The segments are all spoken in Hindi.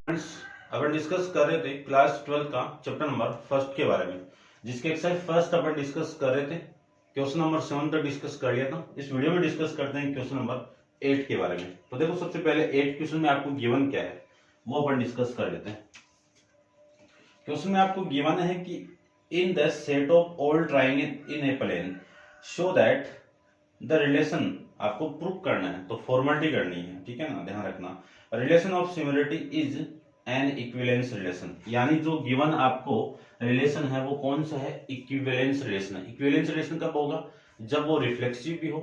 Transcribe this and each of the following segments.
फ्रेंड्स, अपन डिस्कस कर रहे थे क्लास 12 का चैप्टर नंबर फर्स्ट के बारे में, जिसके एक्सरसाइज फर्स्ट अपन डिस्कस कर रहे थे। क्वेश्चन नंबर 7 तक डिस्कस कर लिया था। इस वीडियो में डिस्कस करते हैं क्वेश्चन नंबर 8 के बारे में। तो देखो, सबसे पहले 8 क्वेश्चन में आपको गिवन क्या है वो अपन डिस्कस कर लेते हैं। क्वेश्चन में आपको गिवन है कि in the set of all triangle in a plane show that the relation, आपको प्रूव करना है तो फॉर्मेलिटी करनी है, ठीक है ना, ध्यान रखना। Relation of similarity is an equivalence relation, यानी जो गिवन आपको रिलेशन है वो कौन सा है, इक्विवेलेंस रिलेशन है। इक्विवेलेंस रिलेशन कब होगा, जब वो रिफ्लेक्सिव भी हो,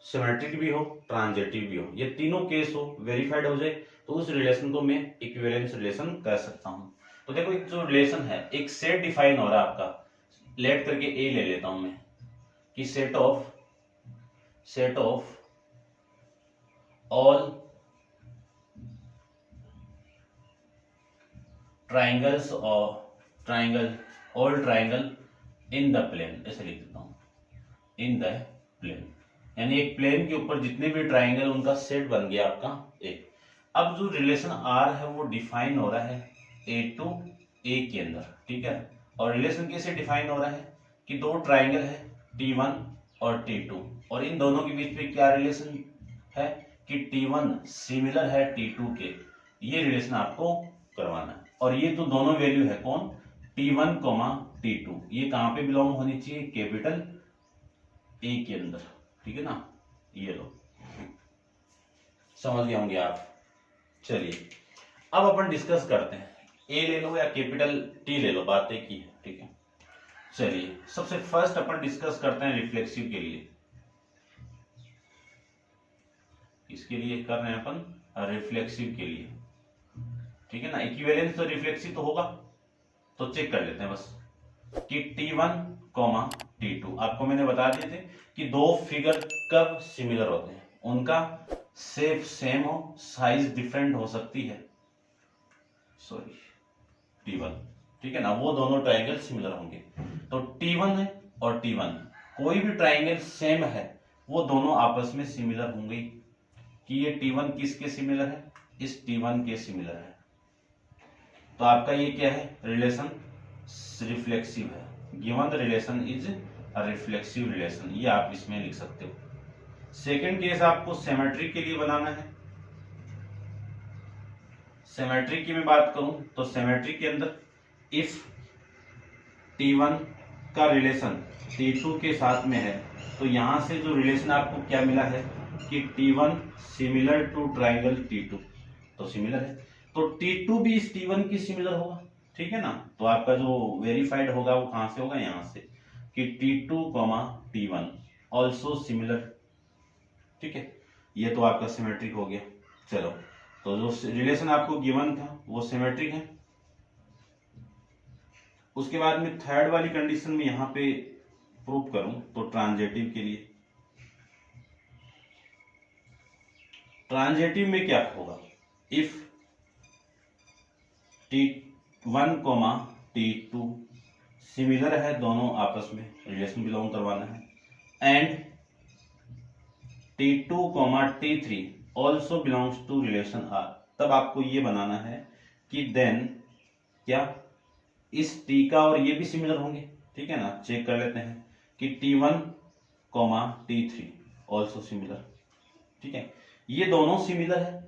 सिमेट्रिक भी हो, ट्रांजिटिव भी हो, ये तीनों केस हो, वेरीफाइड हो जाए तो उस रिलेशन को मैं इक्विवेलेंस रिलेशन कह सकता हूं। तो देखो, एक जो रिलेशन है, एक सेट डिफाइन हो रहा है आपका, लेट करके ए ले लेता हूं मैं, कि सेट ऑफ ऑल ट्राइंगल्स और all triangle in the plane, ऐसे लिख देता हूं, इन द प्लेन, यानी एक प्लेन के ऊपर जितने भी ट्राइंगल उनका सेट बन गया आपका ए। अब जो रिलेशन आर है वो डिफाइन हो रहा है ए टू ए के अंदर, ठीक है। और रिलेशन कैसे डिफाइन हो रहा है कि दो ट्राइंगल है T1 और T2, और इन दोनों के बीच में क्या रिलेशन है कि T1 सिमिलर है T2 के, ये रिलेशन आपको करवाना है। और ये तो दोनों वैल्यू है कौन, T1, T2, ये कहां पे बिलोंग होनी चाहिए, कैपिटल ए के अंदर, ठीक है ना। ये लो, समझ गए होंगे आप। चलिए अब अपन डिस्कस करते हैं, ए ले लो या कैपिटल टी ले लो, बात एक ही है, ठीक है। चलिए सबसे फर्स्ट अपन डिस्कस करते हैं रिफ्लेक्सिव के लिए। इसके लिए कर रहे हैं अपन रिफ्लेक्सिव के लिए, ठीक है ना। इक्विवेलेंस तो रिफ्लेक्सिव तो होगा, तो चेक कर लेते हैं बस कि T1, T2 आपको मैंने बता दिए थे कि दो फिगर कब सिमिलर होते हैं, उनका शेप सेम हो, साइज डिफरेंट हो सकती है, सॉरी T1, ठीक है ना, वो दोनों ट्राइंगल सिमिलर होंगे। तो T1 है और T1, कोई भी ट्राइंगल सेम है वो दोनों आपस में सिमिलर होंगे, कि ये T1 किसके सिमिलर है, इस T1 के सिमिलर है। तो आपका ये क्या है, रिलेशन रिफ्लेक्सिव है। Given the relation is a reflexive relation, ये आप इसमें लिख सकते हो। सेकंड केस आपको सिमेट्री के लिए बनाना है। सिमेट्री की मैं बात करूं तो सिमेट्री के अंदर इफ T1 का रिलेशन T2 के साथ में है, तो यहां से जो रिलेशन आपको क्या मिला है कि T1 similar to triangle T2, तो सिमिलर है, तो T2 भी इस T1 की सिमिलर होगा, ठीक है ना। तो आपका जो वेरीफाइड होगा वो कहां से होगा, यहां से, कि T2, T1 ऑल्सो सिमिलर, ठीक है। ये तो आपका सिमेट्रिक हो गया। चलो, तो जो रिलेशन आपको गिवन था वो सिमेट्रिक है। उसके बाद में थर्ड वाली कंडीशन में यहां पे प्रूव करूं तो ट्रांजिटिव के लिए, ट्रांजिटिव में क्या होगा, इफ T1, T2 सिमिलर है, दोनों आपस में रिलेशन बिलोंग करवाना है, and T2, T3 also belongs to relation R, तब आपको ये बनाना है कि देन क्या इस T का और ये भी सिमिलर होंगे, ठीक है ना। चेक कर लेते हैं कि T1, T3 ऑल्सो सिमिलर, ठीक है, ये दोनों सिमिलर है,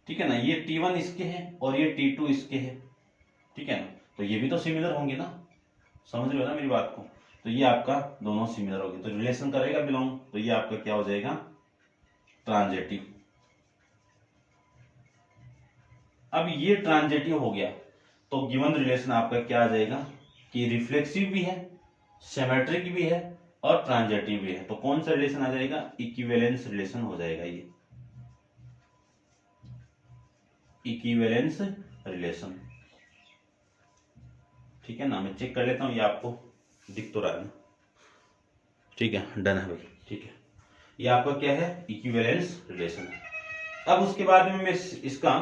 ठीक है ना। ये T1 इसके हैं और ये T2 इसके हैं, ठीक है ना, तो ये भी तो सिमिलर होंगे ना, समझ रहे हो ना मेरी बात को। तो ये आपका दोनों सिमिलर होंगे, तो रिलेशन करेगा बिलोंग, तो ये आपका क्या हो जाएगा, ट्रांजिटिव। अब ये ट्रांजिटिव हो गया तो गिवन रिलेशन आपका क्या आ जाएगा कि रिफ्लेक्सिव भी है, सिमेट्रिक भी है और ट्रांजिटिव भी है। तो कौन सा रिलेशन आ जाएगा, इक्विवेलेंस रिलेशन हो जाएगा, ये इक्विवेलेंस रिलेशन, ठीक है ना। मैं चेक कर लेता हूं, ये आपको दिख तो रहा है ना, ठीक है, डन है भाई, ठीक है। ये आपका क्या है, इक्विवेलेंस रिलेशन है। अब उसके बाद में मैं इसका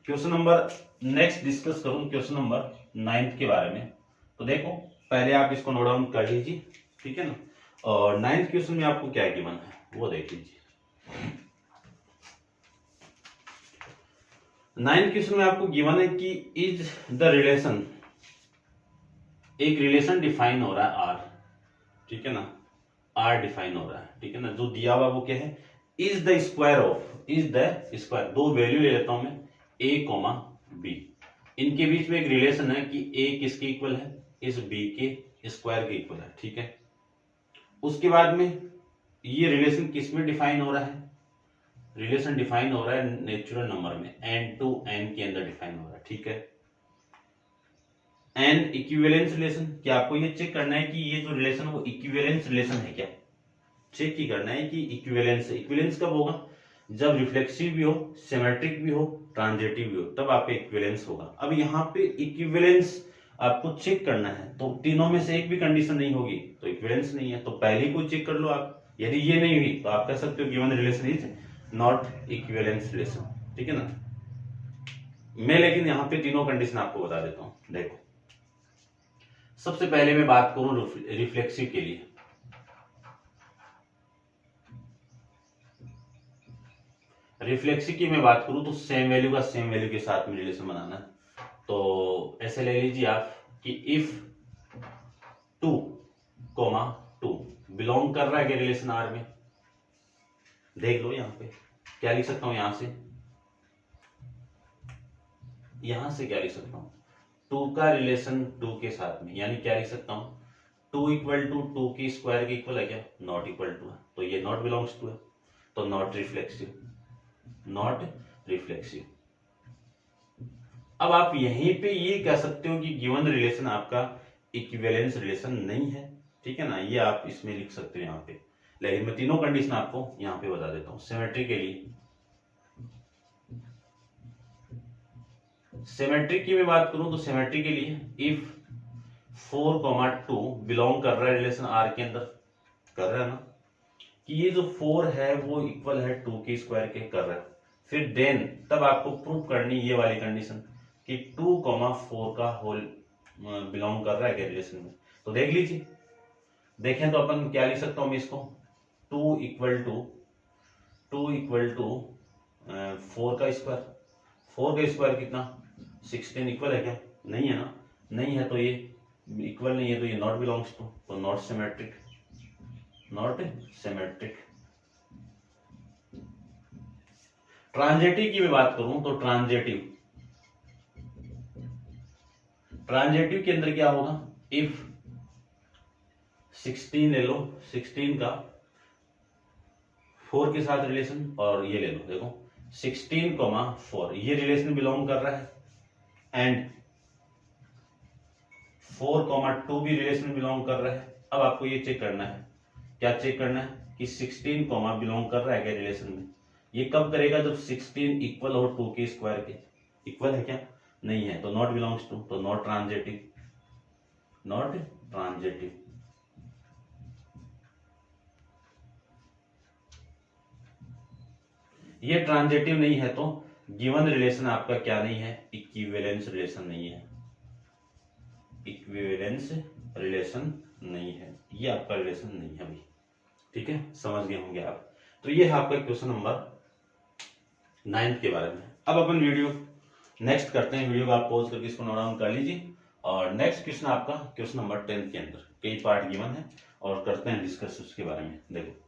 क्वेश्चन नंबर नेक्स्ट डिस्कस करूं, क्वेश्चन नंबर 9 के बारे में। तो देखो, पहले आप इसको नोट डाउन कर लीजिए, ठीक है ना। और 9th क्वेश्चन में आपको क्या गिवन है वो देख लीजिए। 9th क्वेश्चन में आपको गिवन है कि इज द रिलेशन, एक रिलेशन डिफाइन हो रहा है आर, ठीक है ना, आर डिफाइन हो रहा है, ठीक है ना, जो दिया हुआ वो क्या है, is the square of, is the square, दो वैल्यू ले लेता हूं मैं ए कॉमा बी, इनके बीच में एक रिलेशन है कि ए किसके इक्वल है, इस बी के स्क्वायर के इक्वल है, ठीक है। उसके बाद में ये रिलेशन किस में डिफाइन हो रहा है, रिलेशन डिफाइन हो रहा है नेचुरल नंबर में, n टू n के अंदर डिफाइन हो रहा है, ठीक है। एन इक्विवेलेंस रिलेशन, क्या आपको ये चेक करना है कि ये जो रिलेशन वो इक्विवेलेंस रिलेशन है क्या, चेक ही करना है कि इक्विवेलेंस है। इक्विवेलेंस कब होगा, जब रिफ्लेक्सिव भी हो, सिमेट्रिक भी हो, ट्रांजिटिव भी हो, तब आप पे इक्विवेलेंस होगा। अब यहाँ पे इक्विवेलेंस आपको चेक करना है, तो तीनों में से एक भी कंडीशन नहीं होगी तो इक्विवेलेंस नहीं है, तो पहले को चेक कर लो आप, यदि ये नहीं हुई तो आप कह सकते हो given relation is not equivalence relation, ठीक है ना। मैं लेकिन यहाँ पे तीनों कंडीशन आपको बता देता हूँ। देखो सबसे पहले मैं बात करूं रिफ्लेक्सिव के लिए, रिफ्लेक्सिव की मैं बात करूं तो सेम वैल्यू का सेम वैल्यू के साथ में रिलेशन बनाना है। तो ऐसे ले लीजिए आप कि इफ 2 कोमा 2 बिलोंग कर रहा है रिलेशन आर में, देख लो यहां पे क्या लिख सकता हूं, यहां से क्या लिख सकता हूं, 2 का रिलेशन 2 के साथ में, यानी क्या लिख सकता हूं, 2 इक्वल टू 2 की स्क्वायर के इक्वल है क्या, नॉट इक्वल टू है, तो ये नॉट बिलोंग्स टू है, तो नॉट रिफ्लेक्सिव, नॉट रिफ्लेक्सिव। अब आप यहीं पे ये कह सकते हो कि गिवन रिलेशन आपका इक्विवेलेंस रिलेशन नहीं है, ठीक है ना, ये आप इसमें लिख सकते हो यहाँ पे। लेकिन मैं तीनों कंडीशन आपको यहाँ पे बता देता हूँ। सिमेट्री के लिए, सिमेट्री की मैं बात करूं तो सिमेट्री के लिए इफ 4,2 बिलोंग कर रहा है रिलेशन आर के अंदर, कर रहा है ना, कि ये जो 4 है वो इक्वल है 2 के स्क्वायर के, कर रहा है, फिर देन तब आपको प्रूव करनी ये वाली कंडीशन कि 2,4 का होल बिलोंग कर रहा है रिलेशन में। तो देख लीजिए, देखें तो अपन क्या लिख सकता हूं मैं इसको, 2 इक्वल टू 4 का स्क्वायर, 4 का स्क्वायर कितना 16 इक्वल है क्या, नहीं है ना, नहीं है, तो ये इक्वल नहीं है, तो ये नॉट बिलोंग्स टू, तो not symmetric, not symmetric. Transitive की मैं बात करूं तो ट्रांजिटिव, ट्रांजिटिव के अंदर क्या होगा, इफ 16 ले लो, 16 का 4 के साथ रिलेशन, और ये ले लो, देखो 16,4 ये रिलेशन बिलोंग कर रहा है, एंड 4,2 भी रिलेशन बिलोंग कर रहा है। अब आपको ये चेक करना है, क्या चेक करना है कि 16, बिलोंग कर रहा है क्या रिलेशन में, ये कब करेगा, जब 16 इक्वल हो 2 के स्क्वायर के, इक्वल है क्या, नहीं है, तो नॉट बिलोंग्स टू, तो नॉट ट्रांजिटिव, नॉट ट्रांजिटिव। ये ट्रांजिटिव नहीं है तो गिवन रिलेशन आपका क्या नहीं है, इक्विवेलेंस रिलेशन नहीं है, इक्विवेलेंस रिलेशन नहीं है, ये आपका रिलेशन नहीं है अभी, ठीक है, समझ गए होंगे आप। तो ये है आपका क्वेश्चन नंबर 9 के बारे में। अब अपन वीडियो नेक्स्ट करते हैं, वीडियो को आप पॉज करके इसको नोट डाउन कर लीजिए, और नेक्स्ट क्वेश्चन आपका क्वेश्चन नंबर 10 के अंदर कई पार्ट गिवन है और करते हैं डिस्कस उसके बारे में। देखो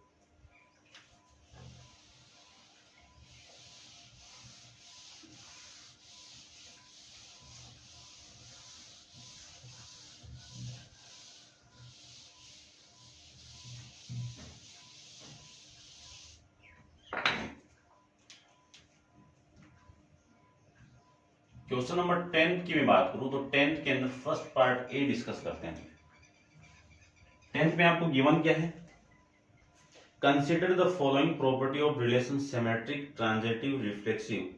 क्वेश्चन नंबर 10 की मैं बात करूं तो 10th के अंदर फर्स्ट पार्ट ए डिस्कस करते हैं। 10th में आपको गिवन क्या है, consider the following property of relation symmetric, transitive, reflexive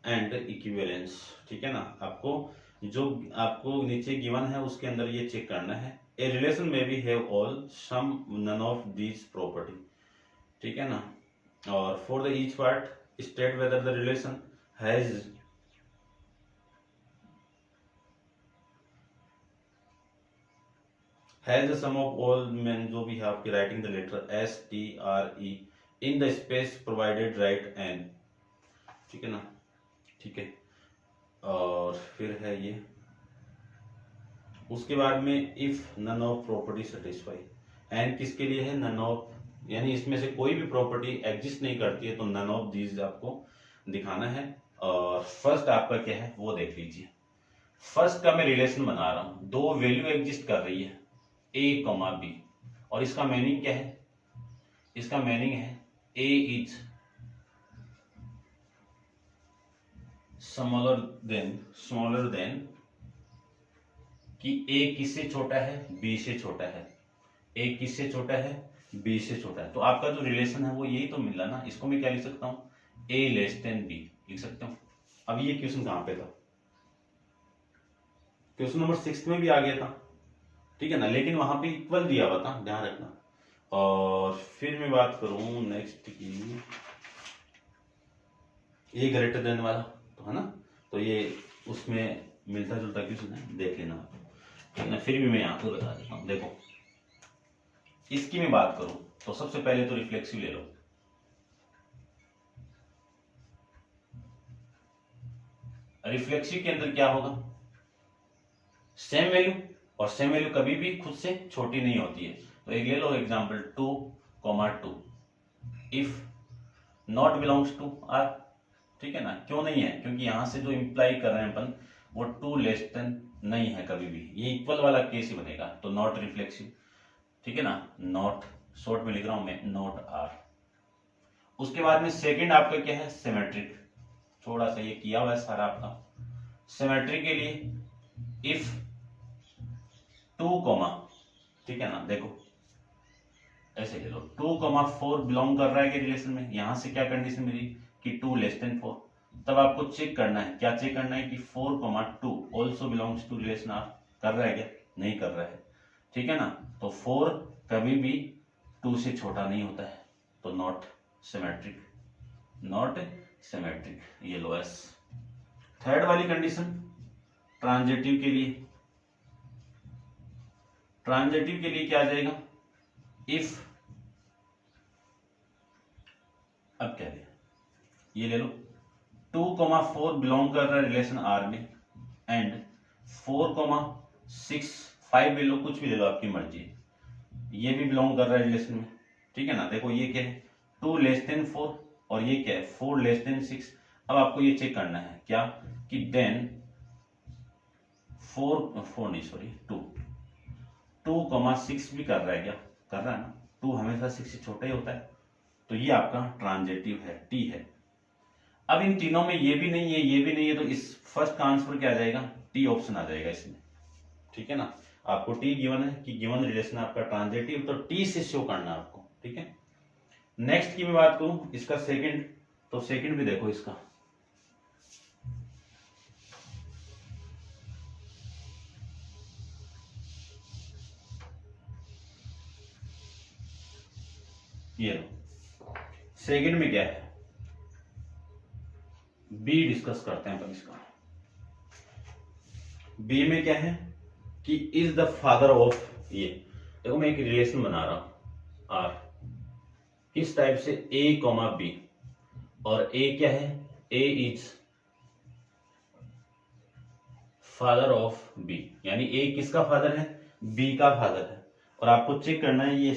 and equivalence, ठीक है ना। आपको जो आपको नीचे गिवन है उसके अंदर ये चेक करना है, ए रिलेशन में B have all some none of these property, ठीक है ना, और for the each part state whether the relation has the sum of all men, जो भी है आपकी writing the letter S T R E in the space provided, right n, ठीक है ना, ठीक है। और फिर है ये, उसके बाद में if none of property satisfy, and किसके लिए है, नन ऑफ, यानी इसमें से कोई भी प्रॉपर्टी एग्जिस्ट नहीं करती है तो नन ऑफ दीज आपको दिखाना है। और फर्स्ट आपका क्या है वो देख लीजिए। फर्स्ट का मैं रिलेशन बना रहा हूं, दो वैल्यू एग्जिस्ट कर रही है ए कॉमा बी, और इसका मीनिंग क्या है, इसका मीनिंग है ए इज स्मॉलर देन कि ए किससे छोटा है, बी से छोटा है, ए किससे छोटा है, बी से छोटा है। तो आपका जो रिलेशन है वो यही तो मिला ना, इसको मैं क्या लिख सकता हूं, ए लेस देन बी लिख सकता हूं। अब ये क्वेश्चन कहां पे था, क्वेश्चन नंबर 6 में भी आ गया था, ठीक है ना, लेकिन वहां पे इक्वल दिया हुआ था, ध्यान रखना। और फिर मैं बात करूं नेक्स्ट की, ए ग्रेटर देन वाला तो है ना, तो ये उसमें मिलता जुलता क्वेश्चन है, देख लेना, ठीक है ना। फिर भी मैं यहां पर बता देता हूं, देखो इसकी मैं बात करूं तो सबसे पहले तो रिफ्लेक्सिव ले लो। रिफ्लेक्सिव के अंदर क्या होगा, सेम वैल्यू, और सेम वैल्यू कभी भी खुद से छोटी नहीं होती है। तो एक ले लो example 2,2 if not belongs to R, ठीक है ना, क्यों नहीं है, क्योंकि यहां से जो इंप्लाई कर रहे हैं अपन वो 2 लेस देन नहीं है कभी भी, ये इक्वल वाला केस ही बनेगा, तो नॉट रिफ्लेक्सिव, ठीक है ना, नॉट, शॉर्ट में लिख रहा हूं मैं, नॉट आर। उसके बाद में सेकंड आपका क्या है, सिमेट्रिक, थोड़ा सा ये किया हुआ है सारा आपका। सिमेट्रिक के लिए इफ 2, ठीक है ना, देखो ऐसे ले लो 2,4 बिलोंग कर रहा है कि रिलेशन में, यहां से क्या कंडीशन मिली कि 2 लेस देन 4, तब आपको चेक करना है, क्या चेक करना है कि 4,2 also belongs to relation R, कर रहा है क्या, नहीं कर रहा है, ठीक है ना। तो 4 कभी भी 2 से छोटा नहीं होता है, तो नॉट सिमेट्रिक, नॉट सिमेट्रिक, ये लो एस। थर्ड वाली कंडीशन ट्रांजिटिव के लिए, ट्रांजिटिव के लिए क्या आ जाएगा, इफ, अब क्या ले, ये ले लो 2,4 बिलोंग कर रहा है रिलेशन आर में, एंड 4,6, 5 ले लो, कुछ भी ले लो आपकी मर्जी, ये भी बिलोंग कर रहा है रिलेशन में, ठीक है ना। देखो ये क्या है, 2 लेस देन 4, और ये क्या है 4 लेस देन 6। अब आपको ये चेक करना है क्या कि देन 2,6 भी कर रहा है क्या, कर रहा है ना, 2 हमेशा 6 से छोटा ही होता है, तो ये आपका ट्रांजिटिव है, टी है। अब इन तीनों में ये भी नहीं है, ये भी नहीं है, तो इस फर्स्ट का आंसर क्या आ जाएगा, टी ऑप्शन आ जाएगा इसमें, ठीक है ना। आपको टी गिवन है कि गिवन रिलेशन आपका ट्रांजिटिव, तो टी से शो करना है आपको, ठीक है। नेक्स्ट की मैं बात करूं इसका सेकंड, तो सेकंड भी देखो इसका, ये लो सेकंड में क्या है, बी डिस्कस करते हैं अपन इसका। बी में क्या है कि इज द फादर ऑफ, ये देखो मैं एक रिलेशन बना रहा हूं आर, किस टाइप से, ए कॉमा बी, और ए क्या है, ए इज फादर ऑफ बी, यानी ए किसका फादर है, बी का फादर है। और आपको चेक करना है ये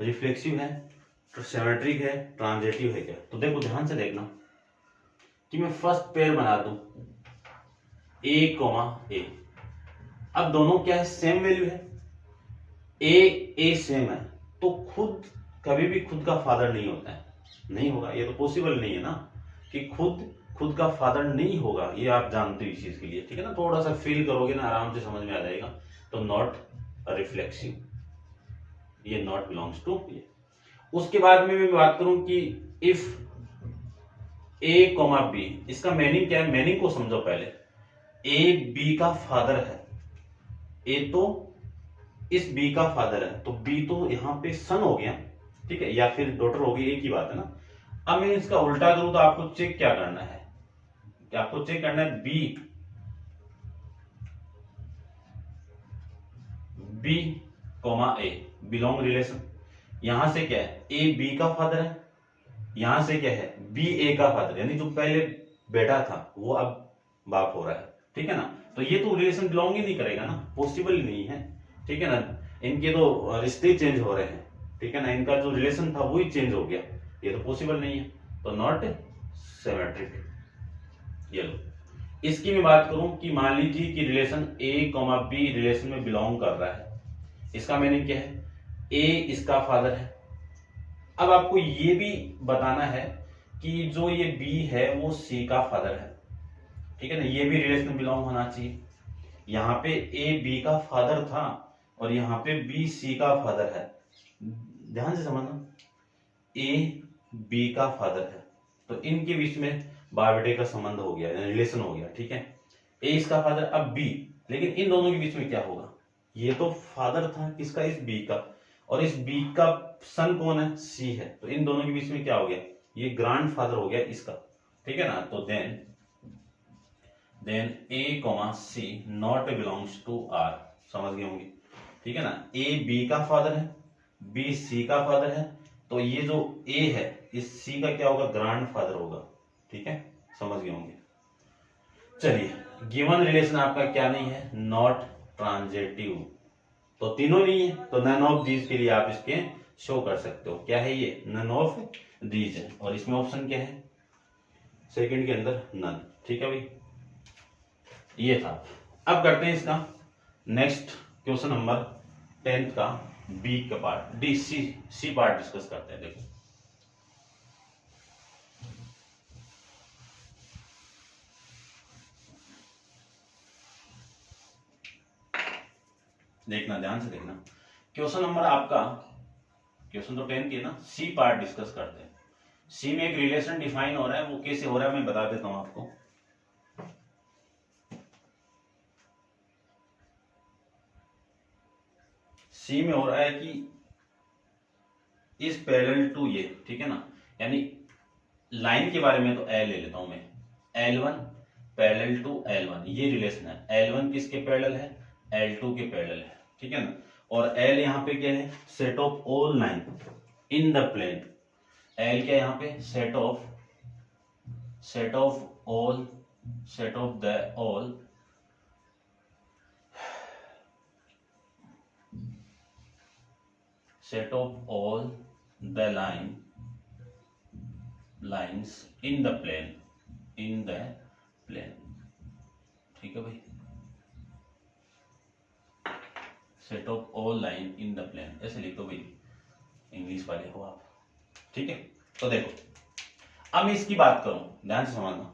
रिफ्लेक्सिव है, सिमेट्रिक है, ट्रांजिटिव है क्या। तो देखो ध्यान से देखना कि मैं फर्स्ट पेयर बना दूं ए कॉमा ए, अब दोनों क्या है, सेम वैल्यू है, ए सेम है, तो खुद कभी भी खुद का फादर नहीं होता है, नहीं होगा, ये तो पॉसिबल नहीं है ना कि खुद का फादर नहीं होगा, ये आप जानते हो इस चीज के लिए, ठीक है ना, थोड़ा सा फील करोगे ना आराम से समझ में आ जाएगा। तो नॉट रिफ्लेक्सिव, ये नॉट बिलोंग्स टू ये। उसके बाद में मैं बात करूं कि इफ ए कॉमा बी, इसका मीनिंग क्या है, मीनिंग को समझो पहले। ए बी का फादर है, ए तो इस बी का फादर है, तो बी तो यहां पे सन हो गया, ठीक है, या फिर डॉटर हो गई, एक ही बात है ना। अब मैं इसका उल्टा करूं तो आपको चेक क्या करना है, कि आपको चेक करना है बी कॉमा ए बिलोंग रिलेशन, यहां से क्या है, ए बी का फादर है, यहां से क्या है, बी ए का फादर, यानी जो पहले बेटा था वो अब बाप हो रहा है, ठीक है ना। तो ये तो रिलेशन बिलोंग ही नहीं करेगा ना, पॉसिबल ही नहीं है, ठीक है ना। इनके तो रिश्ते चेंज हो रहे हैं, ठीक है ना, इनका जो रिलेशन था वो ही चेंज हो गया, ये तो पॉसिबल नहीं है, तो नॉट सिमेट्रिक। ये लो, इसकी मैं बात करूं कि मान लीजिए कि रिलेशन ए कॉमा बी रिलेशन में बिलोंग कर रहा है, इसका मीनिंग क्या है, ए इसका फादर है। अब आपको ये भी बताना है कि जो ये बी है वो सी का फादर है, ठीक है ना, ये भी रिलेशन में बिलोंग होना चाहिए। यहाँ पे ए बी का फादर था और यहाँ पे बी सी का फादर है, ध्यान से समझना, ए बी का फादर है, तो इनके बीच में बाप बेटे का संबंध हो गया, रिलेशन हो गया, ठीक है। ए इसका फादर, अब बी, लेकिन इन दोनों के बीच में क्या होगा, ये तो फादर था किसका, इस बी का, और इस बी का सन कौन है, सी है, तो इन दोनों के बीच में क्या हो गया, ये ग्रैंड फादर हो गया इसका, ठीक है ना। तो then A comma C not belongs to R, समझ गए होंगे, ठीक है ना। ए बी का फादर है, बी सी का फादर है, तो ये जो ए है इस सी का क्या होगा, ग्रैंड फादर होगा, ठीक है, समझ गए होंगे। चलिए, गिवन रिलेशन आपका क्या नहीं है, नॉट ट्रांजिटिव, तो तीनों नहीं है, तो नन ऑफ दीज के लिए आप इसके शो कर सकते हो, क्या है ये, नन ऑफ दीज है, और इसमें ऑप्शन क्या है, सेकंड के अंदर नन, ठीक है भाई, ये था। अब करते हैं इसका नेक्स्ट क्वेश्चन नंबर 10th का बी का part, D C part discuss करते हैं। देखो, देखना ध्यान से देखना, क्वेश्चन नंबर आपका, क्वेश्चन तो 10 के ना, सी पार्ट डिस्कस करते हैं। सी में एक रिलेशन डिफाइन हो रहा है, वो कैसे हो रहा है मैं बता देता हूं आपको। सी में हो रहा है कि इस पैरेलल टू ये, ठीक है ना, यानी लाइन के बारे में तो एल ले लेता हूं मैं, L1 पैरेलल टू L1, ये रिलेशन है, L1 किसके पैरेलल है, L2 के पैरेलल है, ठीक है ना। और L यहाँ पे क्या है, set of all line in the plane, L क्या है यहाँ पे, set of all, set of the all set of all the lines in the plane, ठीक है भाई, set of all line in the plane, ऐसे लिख दो भाई, इंग्लिश वाले हो आप, ठीक है। तो देखो, अब मैं इसकी बात करूं, ध्यान से समझना,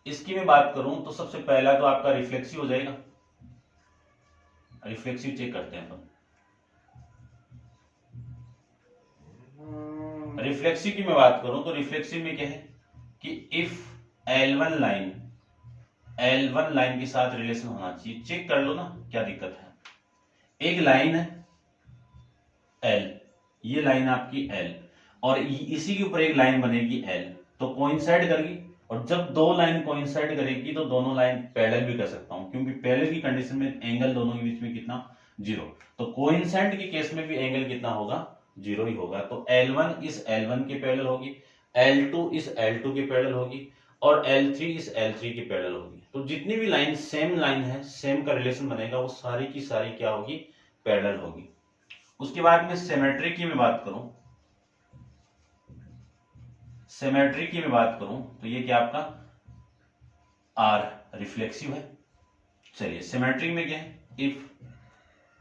इसकी मैं बात करूं तो सबसे पहला तो आपका रिफ्लेक्सिव हो जाएगा, रिफ्लेक्सिव चेक करते हैं अपन। रिफ्लेक्सिव की मैं बात करूं तो रिफ्लेक्सिव में क्या है कि इफ L1 लाइन के साथ रिलेशन होना चाहिए, चेक कर लो ना क्या दिक्कत है। एक लाइन है L, ये लाइन आपकी L, और इसी के ऊपर एक लाइन बनेगी L, तो कोइंसाइड करेगी, और जब दो लाइन कोइंसाइड करेगी तो दोनों लाइन पैरेलल भी कर सकता हूं, क्योंकि पैरेलल की कंडीशन में एंगल दोनों के बीच में कितना, 0, तो कोइंसाइड के केस में भी एंगल कितना होगा, 0 ही होगा। तो L1 इस L1 के पैरेलल होगी, L2 इस L2 के पैरेलल होगी, और L3 इस L3 के पैरेलल होगी। तो जितनी भी लाइन सेम लाइन है, सेम का रिलेशन बनेगा, वो सारी की सारी क्या होगी, पैरेलल होगी। उसके बाद में सिमेट्री की मैं बात करूं, सिमेट्री की मैं बात करूं तो ये क्या आपका R रिफ्लेक्सिव है। चलिए, सिमेट्री में क्या है, इफ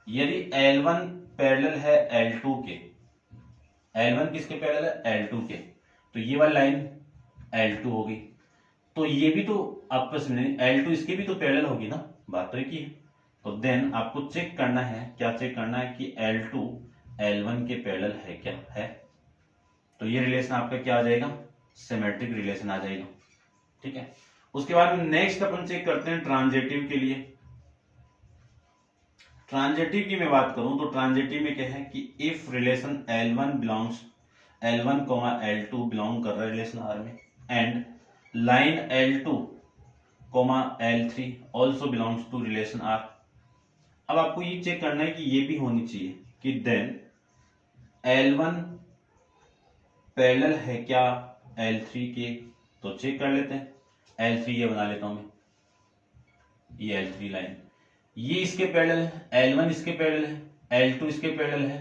यदि L1 पैरेलल है L2 के, L1 किसके पैरेलल है, L2 के, तो ये वाली लाइन L2 होगी, तो ये भी तो आपस में L2 इसके भी तो पैरेलल होगी ना, बात तो एक ही है। तो देन आपको चेक करना है, क्या चेक करना है कि L2 L1 के पैरेलल है क्या है, तो ये रिलेशन आपका क्या आ जाएगा, सिमेट्रिक रिलेशन आ जाएगा, ठीक है। उसके बाद नेक्स्ट अपन चेक करते हैं ट्रांजिटिव के लिए। ट्रांजिटिव की मैं बात करूं तो ट्रांजिटिव में क्या है कि if relation L1 belongs, L1 L2 belong कर रहा है रिलेशन R में, and line L2 L3 also belongs to relation R। अब आपको ये चेक करना है कि ये भी होनी चाहिए कि देन L1 पैरेलल है क्या L3 के, तो चेक कर लेते हैं, L3 ये बना लेता हूं मैं, ये L3 लाइन, ये इसके पैरेलल है, L1 इसके पैरेलल है, L2 इसके पैरेलल है,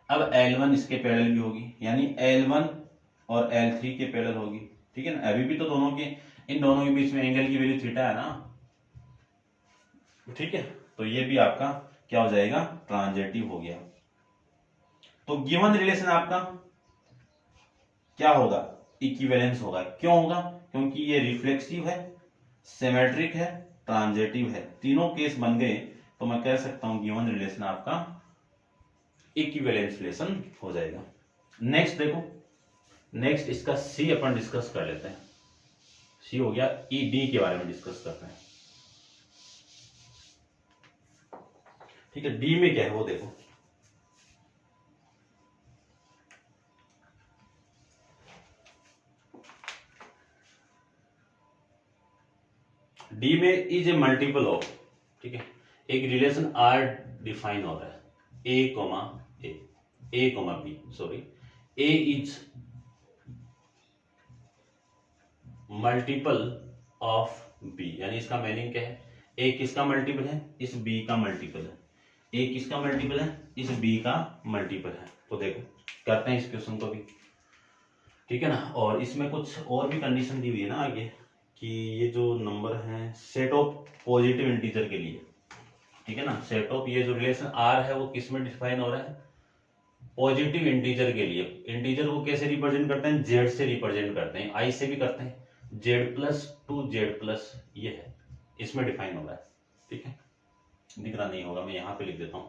अब L1 इसके पैरेलल भी होगी, यानी L1 और L3 के पैरेलल होगी। ठीक है ना, अभी भी तो दोनों के, इन दोनों के बीच में एंगल की वैल्यू थीटा है ना। ठीक है, तो ये भी आपका क्या हो जाएगा, ट्रांजेटिव हो गया। तो गिवन रिलेशन आपका क्या होगा, इक्विवेलेंस होगा। क्यों होगा, क्योंकि ये रिफ्लेक्सिव है, सिमेट्रिक है, ट्रांजेटिव है, तीनों केस बन गए, तो मैं कह सकता हूं गिवन रिलेशन आपका इक्विवेलेंस रिलेशन हो जाएगा। नेक्स्ट देखो, नेक्स्ट इसका सी अपन डिस्कस कर लेते हैं। सी हो गया, ई डी के बारे में डिस्कस करते हैं। ठीक है, डी में क्या है वो देखो। डी में इज ए मल्टीपल ऑफ, ठीक है, एक रिलेशन आर डिफाइन हो रहा है, A comma B, sorry, A is multiple of B, यानी इसका मीनिंग क्या है, ए किसका मल्टीपल है, इस बी का मल्टीपल है, ए किसका मल्टीपल है, इस बी का मल्टीपल है। तो देखो करते हैं इस क्वेश्चन को भी, ठीक है ना। और इसमें कुछ और भी कंडीशन दी हुई है ना आगे, कि ये जो नंबर है सेट ऑफ पॉजिटिव इंटीजर के लिए, ठीक है ना, सेट ऑफ, ये जो रिलेशन आर है वो किस में डिफाइन हो रहा है, पॉजिटिव इंटीजर के लिए। इंटीजर को कैसे रिप्रेजेंट करते हैं, जेड से रिप्रेजेंट करते हैं, आई से भी करते हैं, Z plus two Z plus, ये है, इसमें डिफाइन हो रहा है। ठीक है, दिख रहा नहीं होगा, मैं यहां पे लिख देता हूं,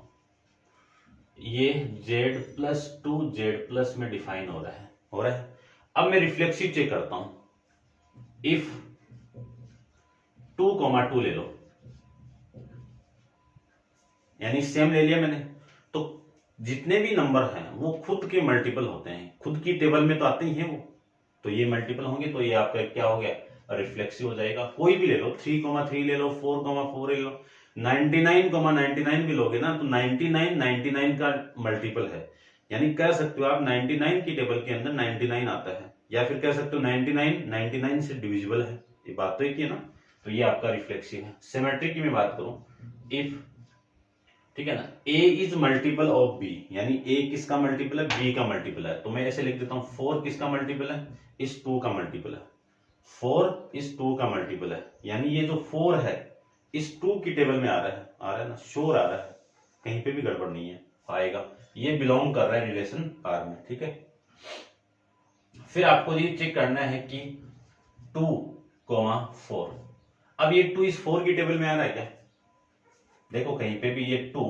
ये Z plus two Z plus में डिफाइन हो रहा है। अब मैं रिफ्लेक्सिव चेक करता हूं, इफ 2,2 ले लो, यानी सेम ले लिया मैंने, तो जितने भी नंबर हैं वो खुद के मल्टीपल होते हैं, खुद की टेबल में तो आते ही हैं वो, तो ये मल्टीपल होंगे, तो ये आपका क्या हो गया, रिफ्लेक्सिव हो जाएगा। कोई भी ले लो, 3,3 ले लो, 4,4 ले लो, 99,99 भी लोगे ना, तो 99 का मल्टीपल है, यानी कह सकते हो आप 99 की टेबल के अंदर 99 आता है, या फिर कह सकते हो 99 से डिविजिबल है, ये बात तो एक ही है ना। तो ये आपका रिफ्लेक्सिव है। सिमेट्रिक की मैं बात करूं, इफ, ठीक है ना, a is multiple of b, यानी a किसका मल्टीपल है, b का मल्टीपल है, तो मैं ऐसे लिख देता हूं 4 किसका मल्टीपल है, इस 2 का मल्टीपल है, 4 इस 2 का मल्टीपल है, यानी ये जो 4 है इस 2 की टेबल में आ रहा है ना, श्योर आ रहा है, कहीं पे भी गड़बड़ नहीं है, आएगा, ये बिलोंग कर रहा है रिलेशन आर में। ठीक है, फिर आपको ये चेक करना है कि 2,4, अब ये 2 इस 4 की टेबल में आ रहा है क्या, देखो कहीं पे भी ये 2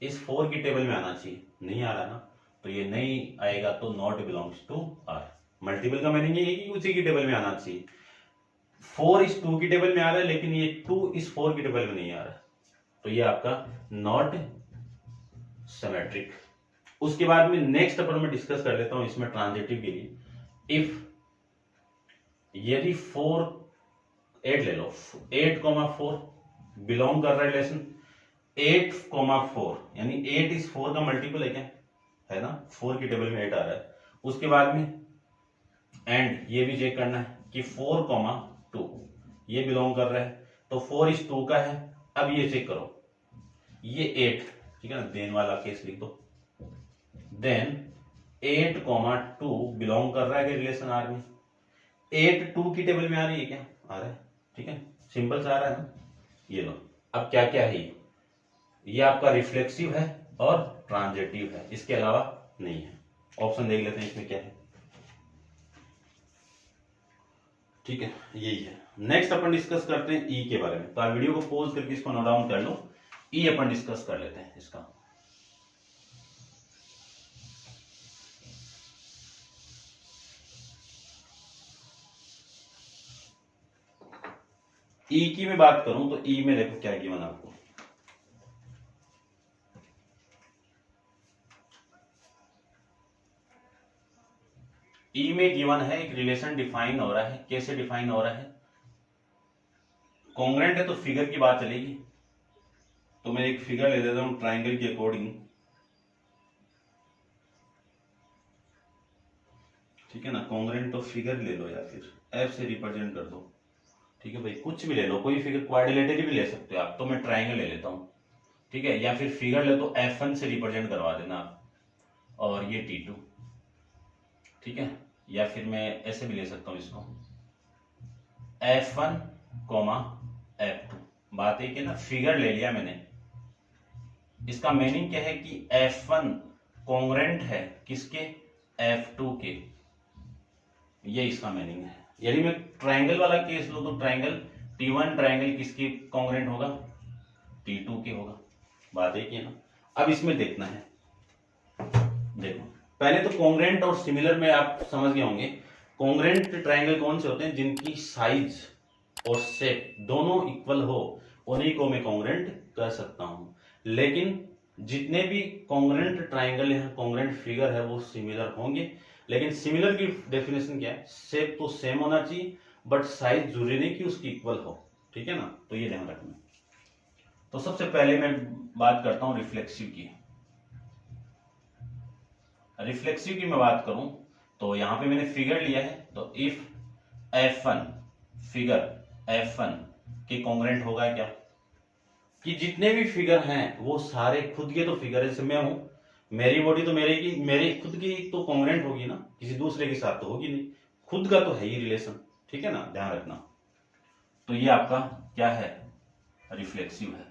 इस 4 की टेबल में आना चाहिए, नहीं आ रहा ना, तो ये नहीं आएगा, तो not belongs to R. Multiple का मीनिंग ये है कि उसी की टेबल में आना चाहिए, 4 इस 2 की टेबल में आ रहा है, लेकिन ये 2 इस 4 की टेबल में नहीं आ रहा, तो ये आपका नॉट सिमेट्रिक। उसके बाद में नेक्स्ट अपन में डिस्कस कर लेता हूं इसमें ट्रांजिटिव के लिए, इफ, यदि 4, 8 ले लो, 8,4 बिलोंग कर रहा है रिलेशन 8,4, यानी 8 इस 4 का मल्टीपल है क्या, है ना, 4 की टेबल में 8 आ रहा है। उसके बाद में एंड ये भी चेक करना है कि 4,2 ये बिलोंग कर रहा है, तो 4 इस 2 का है। अब ये चेक करो, ये 8, ठीक है ना, देन वाला केस लिख दो, देन 8,2 बिलोंग कर रहा है रिलेशन आर में, 8 2 की टेबल में आ रही है क्या, आ रहा है, ठीक है, सिंपल सा आ रहा है ना, ये लो। अब क्या क्या है, ये आपका रिफ्लेक्सिव है और ट्रांजिटिव है, इसके अलावा नहीं है। ऑप्शन देख लेते हैं इसमें क्या है, ठीक है, यही है। नेक्स्ट अपन डिस्कस करते हैं ई के बारे में, तो आप वीडियो को पॉज करके इसको नोट डाउन कर लो, ई अपन डिस्कस कर लेते हैं इसका। ई की मैं बात करूं तो ई में देखो क्या गिवन आपको, ई में गिवन है एक रिलेशन डिफाइन हो रहा है, कैसे डिफाइन हो रहा है, कॉन्ग्रेंट है तो फिगर की बात चलेगी, तो मैं एक फिगर ले देता हूं ट्राइंगल के अकॉर्डिंग, ठीक है ना, कॉन्ग्रेंट तो फिगर ले लो या फिर एफ से रिप्रेजेंट कर दो, ठीक है भाई, कुछ भी ले लो, कोई फिगर क्वाड्रिलेटरल भी ले सकते हो आप, तो मैं ट्राइंगल ले लेता हूँ, ठीक है, या फिर फिगर ले तो F1 से रिप्रेजेंट करवा देना आप, और ये T2, ठीक है, या फिर मैं ऐसे भी ले सकता हूँ इसको F1, F2। बात एक है ना, फिगर ले लिया मैंने, इसका मीनिंग क्या है कि F1 कॉन्ग्रेंट है किसके, F2 के, ये इसका मीनिंग है। यदि मैं ट्राइंगल वाला केस लूं तो ट्राइंगल T1 ट्राइंगल किसके कॉन्ग्रेंट होगा, T2 के होगा। बात एक ही है ना। अब इसमें देखना है, देखो पहले तो कॉन्ग्रेंट और सिमिलर में आप समझ गए होंगे। कॉन्ग्रेंट ट्राइंगल कौन से होते हैं, जिनकी साइज और शेप दोनों इक्वल हो, उन्हीं को मैं कॉन्ग्रेंट कर सकता हूं। लेकिन जितने भी कॉन्ग्रेंट ट्राइंगल या कॉन्ग्रेंट फिगर है वो सिमिलर होंगे। लेकिन सिमिलर की डेफिनेशन क्या है, शेप तो सेम होना चाहिए बट साइज जरूरी नहीं कि उसकी इक्वल हो, ठीक है ना, तो ये ध्यान रखना। तो सबसे पहले मैं बात करता हूं रिफ्लेक्सिव की। रिफ्लेक्सिव की मैं बात करूं तो यहां पे मैंने फिगर लिया है, तो इफ F1 फिगर F1 के कॉन्ग्रेंट होगा क्या, कि जितने भी फिगर हैं वो सारे खुद के तो फिगर है, जैसे मैं हूं, मेरी बॉडी तो मेरी खुद की तो कॉन्ग्रेंट होगी ना, किसी दूसरे के साथ तो होगी नहीं, खुद का तो है ही रिलेशन, ठीक है ना, ध्यान रखना। तो ये आपका क्या है, रिफ्लेक्सिव है।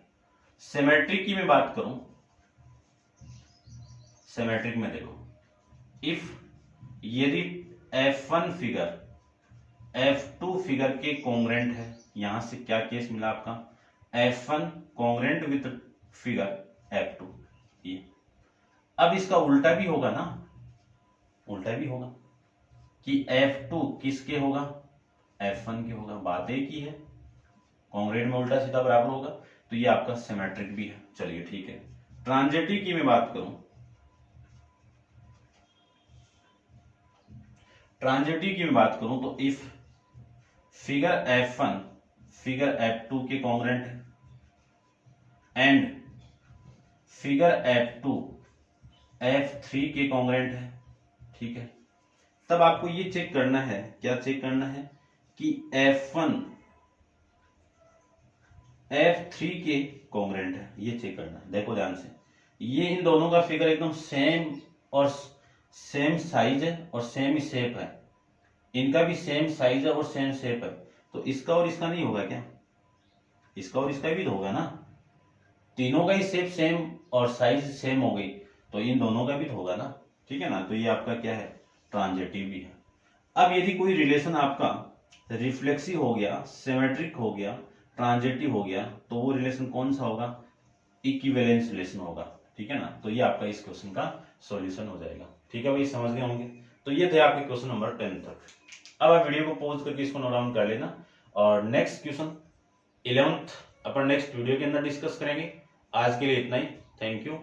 सिमेट्रिक की मैं बात करूं, सिमेट्रिक में देखो इफ यदि F1 फिगर F2 फिगर के कॉन्ग्रेंट है, यहां से क्या केस मिला आपका, F1 congruent with figure F2, ये अब इसका उल्टा भी होगा ना, उल्टा भी होगा कि F2 किसके होगा, F1 के होगा। बात एक ही है, कॉन्ग्रेंट में उल्टा सीधा बराबर होगा, तो ये आपका सिमेट्रिक भी है। चलिए ठीक है। ट्रांजिटिव की मैं बात करूं, ट्रांजिटिव की मैं बात करूं तो if figure F1 figure F2 के कॉन्ग्रेंट है एंड फिगर F2 F3 के कॉन्ग्रेंट है, ठीक है, तब आपको ये चेक करना है, क्या चेक करना है कि F1 F3 के कॉन्ग्रेंट है, ये चेक करना है। देखो ध्यान से, ये इन दोनों का फिगर एकदम सेम और सेम साइज है और सेम ही शेप है, इनका भी सेम साइज है और सेम शेप है, तो इसका और इसका नहीं होगा क्या, इसका और इसका भी तो होगा ना, तीनों का ही शेप सेम और साइज सेम हो गई, तो इन दोनों का भी तो होगा ना, ठीक है ना। तो ये आपका क्या है, ट्रांजिटिव भी है। अब यदि कोई रिलेशन आपका रिफ्लेक्सिव हो गया, सिमेट्रिक हो गया, ट्रांजिटिव हो गया, तो वो रिलेशन कौन सा होगा, इक्विवेलेंस रिलेशन होगा, ठीक है ना। तो ये आपका इस क्वेश्चन का सॉल्यूशन हो जाएगा, ठीक है भाई, समझ गए होंगे। तो ये थे आपके क्वेश्चन नंबर 10 तक। अब आप वीडियो को पॉज करके इसको नोट डाउन कर लेना, और नेक्स्ट क्वेश्चन 11th अपन नेक्स्ट वीडियो के अंदर डिस्कस करेंगे। आज के लिए इतना ही, थैंक यू।